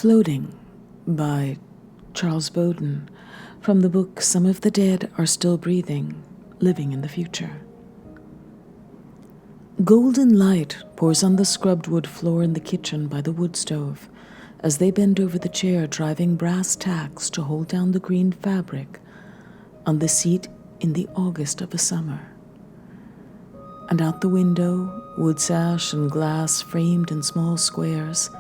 Floating by Charles Bowden, from the book Some of the Dead Are Still Breathing, Living in the Future. Golden light pours on the scrubbed wood floor in the kitchen by the wood stove as they bend over the chair driving brass tacks to hold down the green fabric on the seat in the August of a summer. And out the window, wood sash and glass framed in small squares.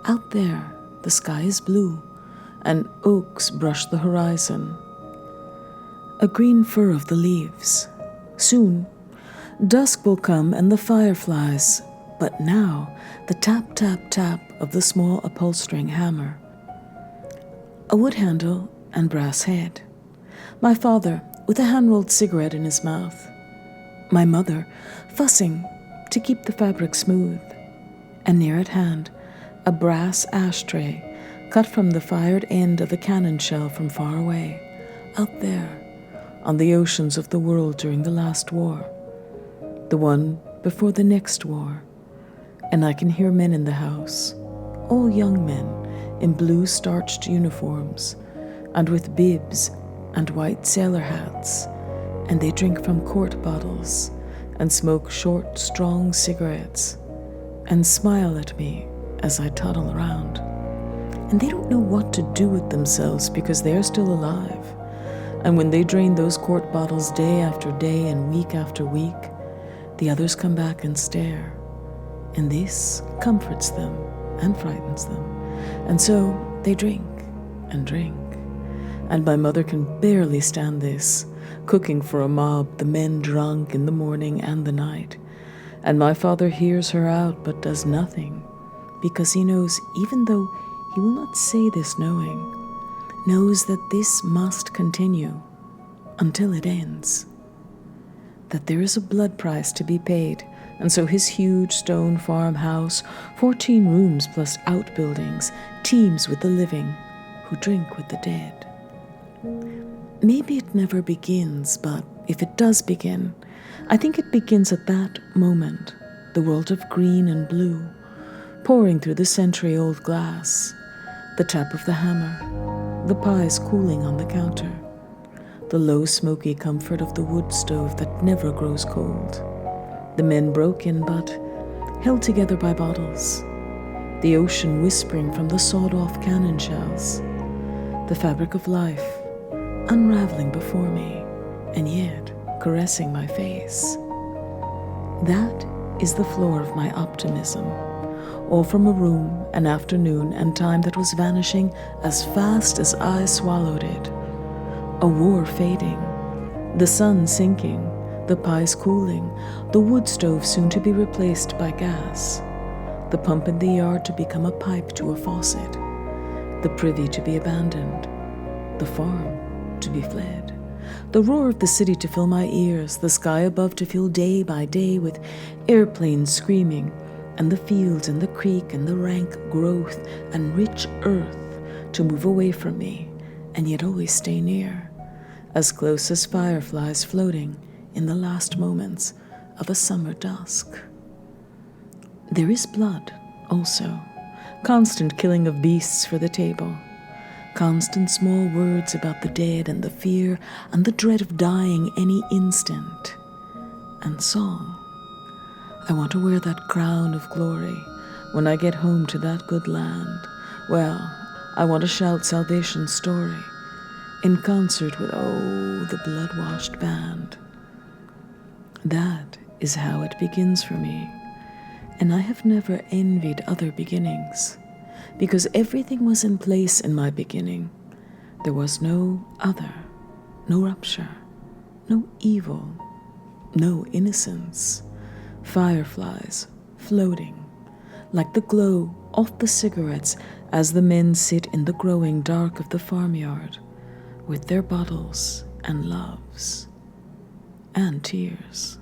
Out there, the sky is blue, and oaks brush the horizon. A green fur of the leaves. Soon, dusk will come and the fireflies, but now the tap, tap, tap of the small upholstering hammer. A wood handle and brass head. My father, with a hand-rolled cigarette in his mouth. My mother, fussing to keep the fabric smooth. And near at hand, a brass ashtray cut from the fired end of a cannon shell from far away, out there, on the oceans of the world during the last war, the one before the next war. And I can hear men in the house, all young men in blue starched uniforms and with bibs and white sailor hats, and they drink from quart bottles and smoke short, strong cigarettes and smile at me as I toddle around. And they don't know what to do with themselves because they're still alive. And when they drain those quart bottles day after day and week after week, the others come back and stare. And this comforts them and frightens them. And so they drink and drink. And my mother can barely stand this, cooking for a mob, the men drunk in the morning and the night. And my father hears her out but does nothing, because he knows, even though he will not say this knowing, knows that this must continue until it ends. That there is a blood price to be paid, and so his huge stone farmhouse, 14 rooms plus outbuildings, teems with the living who drink with the dead. Maybe it never begins, but if it does begin, I think it begins at that moment, the world of green and blue, pouring through the century-old glass, the tap of the hammer, the pies cooling on the counter, the low smoky comfort of the wood stove that never grows cold, the men broken but held together by bottles, the ocean whispering from the sawed-off cannon shells, the fabric of life unraveling before me and yet caressing my face. That is the floor of my optimism, all from a room, an afternoon, and time that was vanishing as fast as I swallowed it. A war fading, the sun sinking, the pies cooling, the wood stove soon to be replaced by gas, the pump in the yard to become a pipe to a faucet, the privy to be abandoned, the farm to be fled, the roar of the city to fill my ears, the sky above to fill day by day with airplanes screaming, and the fields and the creek and the rank growth and rich earth to move away from me and yet always stay near, as close as fireflies floating in the last moments of a summer dusk. There is blood, also, constant killing of beasts for the table, constant small words about the dead and the fear and the dread of dying any instant, and song. I want to wear that crown of glory when I get home to that good land. Well, I want to shout salvation's story in concert with, oh, the blood-washed band. That is how it begins for me, and I have never envied other beginnings, because everything was in place in my beginning. There was no other, no rupture, no evil, no innocence. Fireflies floating like the glow off the cigarettes as the men sit in the growing dark of the farmyard with their bottles and loves and tears.